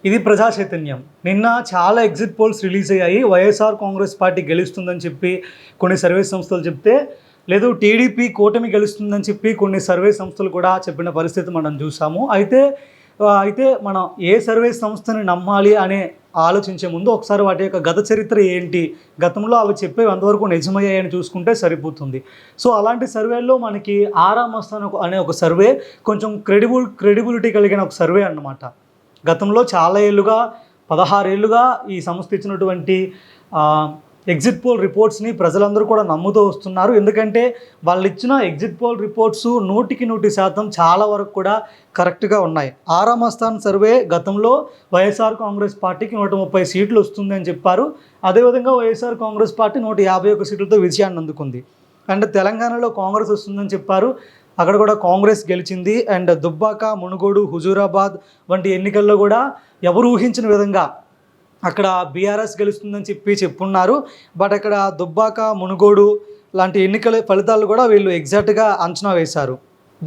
ఇది ప్రజా చైతన్యం. నిన్న చాలా ఎగ్జిట్ పోల్స్ రిలీజ్ అయ్యాయి. వైఎస్ఆర్ కాంగ్రెస్ పార్టీ గెలుస్తుందని చెప్పి కొన్ని సర్వే సంస్థలు చెప్తే, లేదు టీడీపీ కూటమి గెలుస్తుందని చెప్పి కొన్ని సర్వే సంస్థలు కూడా చెప్పిన పరిస్థితి మనం చూసాము. అయితే మనం ఏ సర్వే సంస్థని నమ్మాలి అనే ఆలోచించే ముందు ఒకసారి వాటి యొక్క గత చరిత్ర ఏంటి, గతంలో అవి చెప్పేవి ఎంతవరకు నిజమయ్యాయని చూసుకుంటే సరిపోతుంది. సో అలాంటి సర్వేల్లో మనకి ఆరా మస్తాన్ అనే ఒక సర్వే కొంచెం క్రెడిబిలిటీ కలిగిన ఒక సర్వే అన్నమాట. గతంలో చాలా ఏళ్ళుగా 16 ఏళ్ళుగా ఈ సంస్థ ఇచ్చినటువంటి ఎగ్జిట్ పోల్ రిపోర్ట్స్ని ప్రజలందరూ కూడా నమ్ముతూ వస్తున్నారు. ఎందుకంటే వాళ్ళు ఇచ్చిన ఎగ్జిట్ పోల్ రిపోర్ట్స్ 100% చాలా వరకు కూడా కరెక్ట్గా ఉన్నాయి. ఆరా మస్తాన్ సర్వే గతంలో వైఎస్ఆర్ కాంగ్రెస్ పార్టీకి 130 సీట్లు వస్తుంది అని చెప్పారు. అదేవిధంగా వైఎస్ఆర్ కాంగ్రెస్ పార్టీ 151 సీట్లతో విజయాన్ని అందుకుంది. అండ్ తెలంగాణలో కాంగ్రెస్ వస్తుందని చెప్పారు, అక్కడ కూడా కాంగ్రెస్ గెలిచింది. అండ్ దుబ్బాక, మునుగోడు, హుజూరాబాద్ వంటి ఎన్నికల్లో కూడా ఎవరు ఊహించిన విధంగా అక్కడ బీఆర్ఎస్ గెలుస్తుందని చెప్పున్నారు. బట్ అక్కడ దుబ్బాక, మునుగోడు లాంటి ఎన్నికల ఫలితాలు కూడా వీళ్ళు ఎగ్జాక్ట్గా అంచనా వేశారు.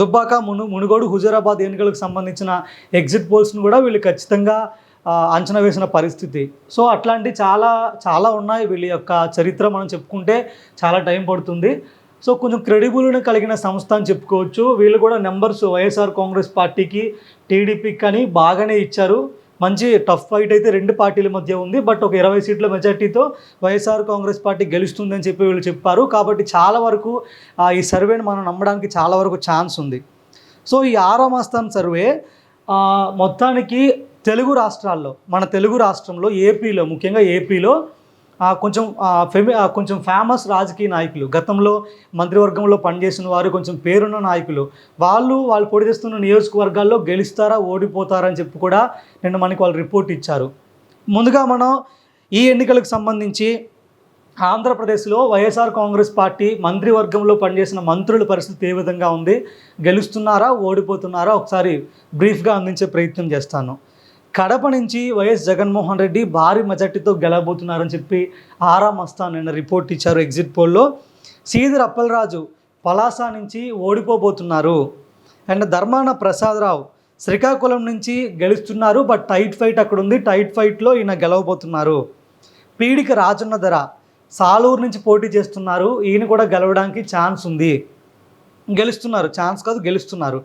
దుబ్బాక, మునుగోడు, హుజూరాబాద్ ఎన్నికలకు సంబంధించిన ఎగ్జిట్ పోల్స్ను కూడా వీళ్ళు ఖచ్చితంగా అంచనా వేసిన పరిస్థితి. సో అట్లాంటి చాలా ఉన్నాయి. వీళ్ళ యొక్క చరిత్ర మనం చెప్పుకుంటే చాలా టైం పడుతుంది. సో కొంచెం క్రెడిబుల్ని కలిగిన సంస్థ అని చెప్పుకోవచ్చు. వీళ్ళు కూడా నెంబర్స్ వైఎస్ఆర్ కాంగ్రెస్ పార్టీకి, టీడీపీకి కానీ బాగానే ఇచ్చారు. మంచి టఫ్ ఫైట్ అయితే రెండు పార్టీల మధ్య ఉంది. బట్ ఒక 20 సీట్ల మెజార్టీతో వైఎస్ఆర్ కాంగ్రెస్ పార్టీ గెలుస్తుందని చెప్పి వీళ్ళు చెప్పారు. కాబట్టి చాలా వరకు ఈ సర్వేని మనం నమ్మడానికి చాలా వరకు ఛాన్స్ ఉంది. సో ఈ ఆరా మస్తాన్ సర్వే మొత్తానికి తెలుగు రాష్ట్రాల్లో, మన తెలుగు రాష్ట్రంలో ఏపీలో, ముఖ్యంగా ఏపీలో కొంచెం ఫేమస్ రాజకీయ నాయకులు, గతంలో మంత్రివర్గంలో పనిచేసిన వారు, కొంచెం పేరున్న నాయకులు, వాళ్ళు పోటీ చేస్తున్న నియోజకవర్గాల్లో గెలుస్తారా ఓడిపోతారా అని చెప్పి కూడా నిన్న మనకి వాళ్ళు రిపోర్ట్ ఇచ్చారు. ముందుగా మనం ఈ ఎన్నికలకు సంబంధించి ఆంధ్రప్రదేశ్లో వైఎస్ఆర్ కాంగ్రెస్ పార్టీ మంత్రివర్గంలో పనిచేసిన మంత్రుల పరిస్థితి ఏ విధంగా ఉంది, గెలుస్తున్నారా ఓడిపోతున్నారా ఒకసారి బ్రీఫ్గా అందించే ప్రయత్నం చేస్తాను. కడప నుంచి వైఎస్ జగన్మోహన్ రెడ్డి భారీ మెజార్టీతో గెలవబోతున్నారని చెప్పి ఆరా మస్తాన్ నిన్న రిపోర్ట్ ఇచ్చారు ఎగ్జిట్ పోల్లో. సీదిరి అప్పలరాజు పలాస నుంచి ఓడిపోబోతున్నారు. అండ్ ధర్మాన ప్రసాదరావు శ్రీకాకుళం నుంచి గెలుస్తున్నారు. బట్ టైట్ ఫైట్ అక్కడ ఉంది, టైట్ ఫైట్లో ఈయన గెలవబోతున్నారు. పీడిక రాజన్న ధర సాలూరు నుంచి పోటీ చేస్తున్నారు, ఈయన కూడా గెలవడానికి ఛాన్స్ ఉంది. గెలుస్తున్నారు.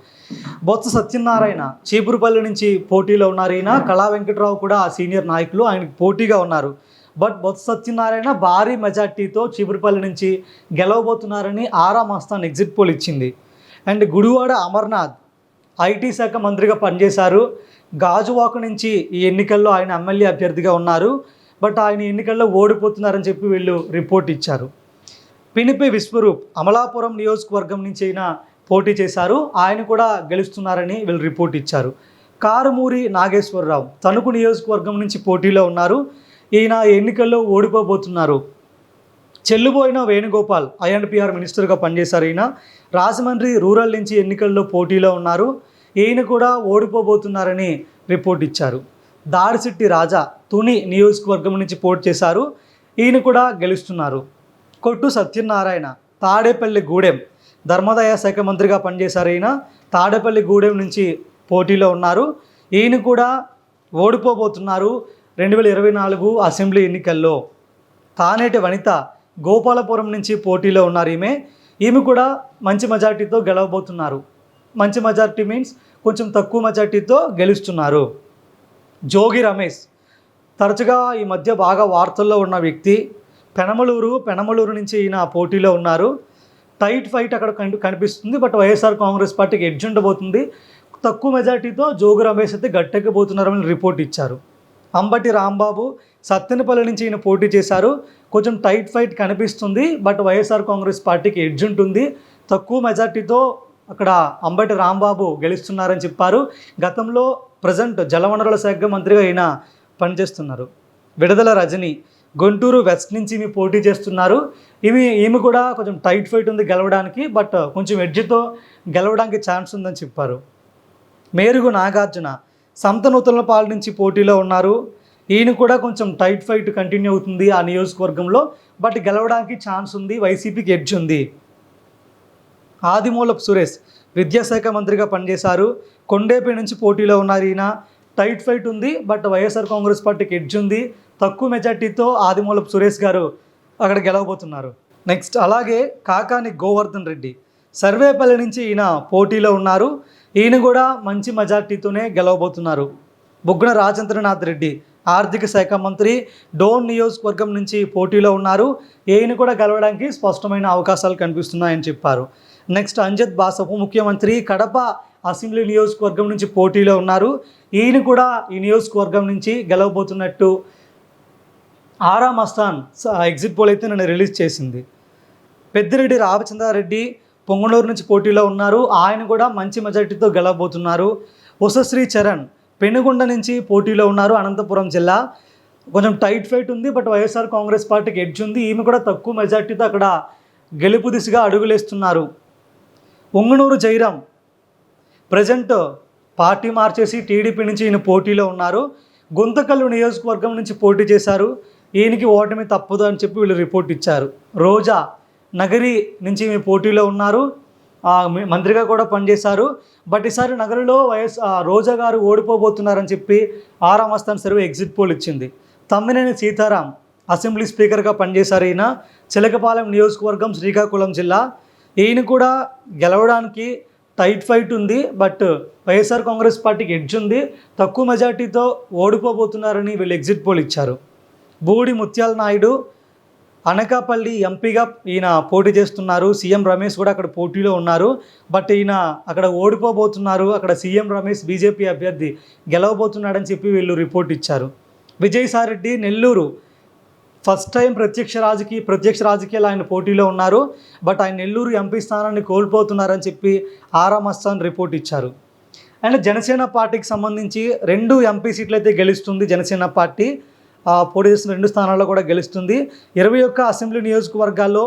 బొత్స సత్యనారాయణ చీపురుపల్లి నుంచి పోటీలో ఉన్నారు. ఈయన కళా వెంకట్రావు కూడా సీనియర్ నాయకులు, ఆయనకు పోటీగా ఉన్నారు. బట్ బొత్స సత్యనారాయణ భారీ మెజార్టీతో చీపురుపల్లి నుంచి గెలవబోతున్నారని ఆరా మస్తాన్ ఎగ్జిట్ పోల్ ఇచ్చింది. అండ్ గుడివాడ అమర్నాథ్ ఐటీ శాఖ మంత్రిగా పనిచేశారు. గాజువాక నుంచి ఈ ఎన్నికల్లో ఆయన ఎమ్మెల్యే అభ్యర్థిగా ఉన్నారు. బట్ ఆయన ఎన్నికల్లో ఓడిపోతున్నారని చెప్పి వీళ్ళు రిపోర్ట్ ఇచ్చారు. పినిపి విశ్వరూప్ అమలాపురం నియోజకవర్గం నుంచి అయినా పోటీ చేశారు, ఆయన కూడా గెలుస్తున్నారని వీళ్ళు రిపోర్ట్ ఇచ్చారు. కారుమూరి నాగేశ్వరరావు తణుకు నియోజకవర్గం నుంచి పోటీలో ఉన్నారు, ఈయన ఎన్నికల్లో ఓడిపోబోతున్నారు. చెల్లుబోయిన వేణుగోపాల్ ఐఎన్పిఆర్ మినిస్టర్గా పనిచేశారు. ఈయన రాజమండ్రి రూరల్ నుంచి ఎన్నికల్లో పోటీలో ఉన్నారు, ఈయన కూడా ఓడిపోబోతున్నారని రిపోర్ట్ ఇచ్చారు. దాడిశెట్టి రాజా తుని నియోజకవర్గం నుంచి పోటీ చేశారు, ఈయన కూడా గెలుస్తున్నారు. కొట్టు సత్యనారాయణ తాడేపల్లి గూడెం ధర్మదాయ శాఖ మంత్రిగా పనిచేశారు. ఈయన తాడేపల్లి గూడెం నుంచి పోటీలో ఉన్నారు, ఈయన కూడా ఓడిపోబోతున్నారు 2024 అసెంబ్లీ ఎన్నికల్లో. తానేటి వనిత గోపాలపురం నుంచి పోటీలో ఉన్నారు. ఈమె కూడా మంచి మెజార్టీతో గెలవబోతున్నారు. మంచి మెజార్టీ మీన్స్ కొంచెం తక్కువ మెజార్టీతో గెలుస్తున్నారు. జోగి రమేష్ తరచుగా ఈ మధ్య బాగా వార్తల్లో ఉన్న వ్యక్తి, పెనమలూరు నుంచి ఈయన పోటీలో ఉన్నారు. టైట్ ఫైట్ అక్కడ కనిపిస్తుంది. బట్ వైఎస్ఆర్ కాంగ్రెస్ పార్టీకి ఎడ్జ్ ఉండబోతుంది. తక్కువ మెజార్టీతో జోగి రమేష్ అయితే గట్టెక్కబోతున్నారని రిపోర్ట్ ఇచ్చారు. అంబటి రాంబాబు సత్తెనపల్లి నుంచి ఈయన పోటీ చేశారు, కొంచెం టైట్ ఫైట్ కనిపిస్తుంది. బట్ వైఎస్ఆర్ కాంగ్రెస్ పార్టీకి ఎడ్జ్ ఉంటుంది. తక్కువ మెజార్టీతో అక్కడ అంబటి రాంబాబు గెలుస్తున్నారని చెప్పారు. గతంలో ప్రజెంట్ జలవనరుల శాఖ మంత్రిగా ఈయన పనిచేస్తున్నారు. విడుదల రజని గుంటూరు వెస్ట్ నుంచి ఈమె పోటీ చేస్తున్నారు. ఈమె కూడా కొంచెం టైట్ ఫైట్ ఉంది గెలవడానికి, బట్ కొంచెం ఎడ్జ్తో గెలవడానికి ఛాన్స్ ఉందని చెప్పారు. మేరుగు నాగార్జున సంతనూతలపాలెం నుంచి పోటీలో ఉన్నారు, ఈయన కూడా కొంచెం టైట్ ఫైట్ కంటిన్యూ అవుతుంది ఆ నియోజకవర్గంలో, బట్ గెలవడానికి ఛాన్స్ ఉంది, వైసీపీకి ఎడ్జ్ ఉంది. ఆదిమూలపు సురేష్ విద్యాశాఖ మంత్రిగా పనిచేశారు, కొండేపి నుంచి పోటీలో ఉన్నారు. ఈయన టైట్ ఫైట్ ఉంది. బట్ వైఎస్ఆర్ కాంగ్రెస్ పార్టీకి ఎడ్జ్ ఉంది. తక్కువ మెజార్టీతో ఆదిమూలపు సురేష్ గారు అక్కడ గెలవబోతున్నారు. నెక్స్ట్ అలాగే కాకాని గోవర్ధన్ రెడ్డి సర్వేపల్లి నుంచి ఈయన పోటీలో ఉన్నారు. ఈయన కూడా మంచి మెజార్టీతోనే గెలవబోతున్నారు. బుగ్గన రాజేంద్రనాథ్ రెడ్డి ఆర్థిక శాఖ మంత్రి డోన్ నియోజకవర్గం నుంచి పోటీలో ఉన్నారు. ఈయన కూడా గెలవడానికి స్పష్టమైన అవకాశాలు కనిపిస్తున్నాయని చెప్పారు. నెక్స్ట్ అంజద్ బాస ఉప ముఖ్యమంత్రి కడప అసెంబ్లీ నియోజకవర్గం నుంచి పోటీలో ఉన్నారు. ఈయన కూడా ఈ నియోజకవర్గం నుంచి గెలవబోతున్నట్టు ఆరా మస్తాన్ ఎగ్జిట్ పోల్ అయితే నన్ను రిలీజ్ చేసింది. పెద్దిరెడ్డి రామచంద్రారెడ్డి పొంగనూరు నుంచి పోటీలో ఉన్నారు. ఆయన కూడా మంచి మెజార్టీతో గెలవబోతున్నారు. ఉషశ్రీ చరణ్ పెనుగొండ నుంచి పోటీలో ఉన్నారు. అనంతపురం జిల్లా కొంచెం టైట్ ఫైట్ ఉంది. బట్ వైఎస్ఆర్ కాంగ్రెస్ పార్టీకి ఎడ్జ్ ఉంది. ఈమె కూడా తక్కువ మెజార్టీతో అక్కడ గెలుపు దిశగా అడుగులేస్తున్నారు. పొంగనూరు జయరాం ప్రజెంట్ పార్టీ మార్చేసి టీడీపీ నుంచి ఈయన పోటీలో ఉన్నారు. గుంతకల్లు నియోజకవర్గం నుంచి పోటీ చేశారు. ఈయనకి ఓటమి తప్పదు అని చెప్పి వీళ్ళు రిపోర్ట్ ఇచ్చారు. రోజా నగరి నుంచి ఈమె పోటీలో ఉన్నారు. మంత్రిగా కూడా పనిచేశారు. బట్ ఈసారి నగరిలో రోజా గారు ఓడిపోబోతున్నారని చెప్పి ఆరా మస్తాన్ సర్వే ఎగ్జిట్ పోల్ ఇచ్చింది. తమ్మినేని సీతారాం అసెంబ్లీ స్పీకర్గా పనిచేశారు. ఈయన చిలకపాలెం నియోజకవర్గం శ్రీకాకుళం జిల్లా. ఈయన కూడా గెలవడానికి టైట్ ఫైట్ ఉంది. బట్ వైఎస్ఆర్ కాంగ్రెస్ పార్టీకి ఎడ్జ్ ఉంది. తక్కువ మెజార్టీతో ఓడిపోబోతున్నారని వీళ్ళు ఎగ్జిట్ పోల్ ఇచ్చారు. బూడి ముత్యాల నాయుడు అనకాపల్లి ఎంపీగా ఈయన పోటీ చేస్తున్నారు. సీఎం రమేష్ కూడా అక్కడ పోటీలో ఉన్నారు. బట్ ఈయన అక్కడ ఓడిపోబోతున్నారు. అక్కడ సీఎం రమేష్ బీజేపీ అభ్యర్థి గెలవబోతున్నాడని చెప్పి వీళ్ళు రిపోర్ట్ ఇచ్చారు. విజయసాయిరెడ్డి నెల్లూరు ఫస్ట్ టైం ప్రత్యక్ష రాజకీయాలు ఆయన పోటీలో ఉన్నారు. బట్ ఆయన నెల్లూరు ఎంపీ స్థానాన్ని కోల్పోతున్నారని చెప్పి ఆరా మస్తాన్ రిపోర్ట్ ఇచ్చారు. అండ్ జనసేన పార్టీకి సంబంధించి 2 ఎంపీ సీట్లు అయితే గెలుస్తుంది. జనసేన పార్టీ పోటీ చేస్తున్న 2 స్థానాల్లో కూడా గెలుస్తుంది. 21 అసెంబ్లీ నియోజకవర్గాల్లో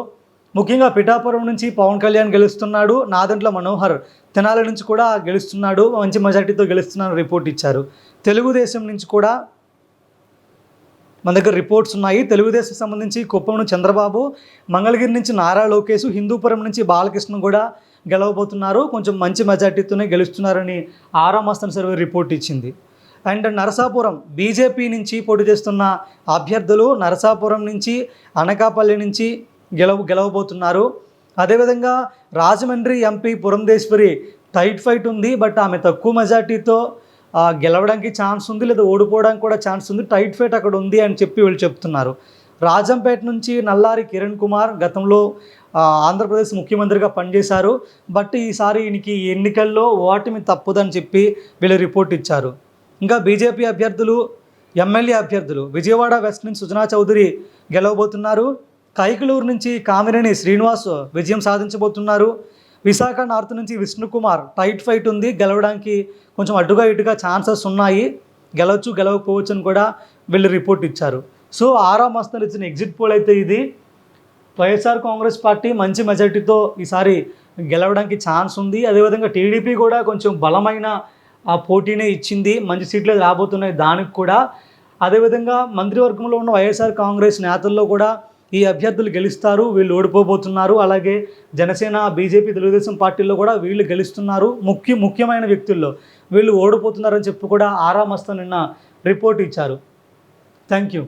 ముఖ్యంగా పిఠాపురం నుంచి పవన్ కళ్యాణ్ గెలుస్తున్నాడు. నాదెండ్ల మనోహర్ తెనాలి నుంచి కూడా గెలుస్తున్నాడు. మంచి మెజార్టీతో గెలుస్తున్నారని రిపోర్ట్ ఇచ్చారు. తెలుగుదేశం నుంచి కూడా మన దగ్గర రిపోర్ట్స్ ఉన్నాయి. తెలుగుదేశం సంబంధించి కుప్పం చంద్రబాబు, మంగళగిరి నుంచి నారా లోకేష్, హిందూపురం నుంచి బాలకృష్ణ కూడా గెలవబోతున్నారు. కొంచెం మంచి మెజార్టీతోనే గెలుస్తున్నారని ఆరా మస్తాన్ సర్వే రిపోర్ట్ ఇచ్చింది. అండ్ నరసాపురం బీజేపీ నుంచి పోటీ చేస్తున్న అభ్యర్థులు నరసాపురం నుంచి అనకాపల్లి నుంచి గెలవబోతున్నారు. అదేవిధంగా Rajahmundry MP Purandeswari tight fight ఉంది. బట్ ఆమె తక్కువ మెజార్టీతో గెలవడానికి ఛాన్స్ ఉంది, లేదా ఓడిపోవడానికి కూడా ఛాన్స్ ఉంది. టైట్ ఫైట్ అక్కడ ఉంది అని చెప్పి వీళ్ళు చెప్తున్నారు. రాజంపేట నుంచి నల్లారి కిరణ్ కుమార్ గతంలో ఆంధ్రప్రదేశ్ ముఖ్యమంత్రిగా పనిచేశారు. బట్ ఈసారి ఈయనకి ఎన్నికల్లో ఓటమి తప్పదని చెప్పి వీళ్ళు రిపోర్ట్ ఇచ్చారు. ఇంకా బీజేపీ అభ్యర్థులు, ఎమ్మెల్యే అభ్యర్థులు విజయవాడ వెస్ట్ నుంచి సుజనా చౌదరి గెలవబోతున్నారు. కైకలూరు నుంచి కామినేని శ్రీనివాస్ విజయం సాధించబోతున్నారు. విశాఖ నార్త్ నుంచి విష్ణుకుమార్ టైట్ ఫైట్ ఉంది. గెలవడానికి కొంచెం అడ్డుగా ఇటుగా ఛాన్సెస్ ఉన్నాయి. గెలవకపోవచ్చు అని కూడా వీళ్ళు రిపోర్ట్ ఇచ్చారు. సో ఆరా మస్తాన్ ఇచ్చిన ఎగ్జిట్ పోల్ అయితే ఇది. వైఎస్ఆర్ కాంగ్రెస్ పార్టీ మంచి మెజార్టీతో ఈసారి గెలవడానికి ఛాన్స్ ఉంది. అదేవిధంగా టీడీపీ కూడా కొంచెం బలమైన పోటీనే ఇచ్చింది. మంచి సీట్లు రాబోతున్నాయి దానికి కూడా. అదేవిధంగా మంత్రివర్గంలో ఉన్న వైఎస్ఆర్ కాంగ్రెస్ నేతల్లో కూడా ఈ అభ్యర్థులు గెలుస్తారు, వీళ్ళు ఓడిపోబోతున్నారు. అలాగే జనసేన, బీజేపీ, తెలుగుదేశం పార్టీల్లో కూడా వీళ్ళు గెలుస్తున్నారు. ముఖ్యమైన వ్యక్తుల్లో వీళ్ళు ఓడిపోతున్నారని చెప్పి కూడా ఆరా మస్తాన్ నిన్న రిపోర్ట్ ఇచ్చారు. Thank you.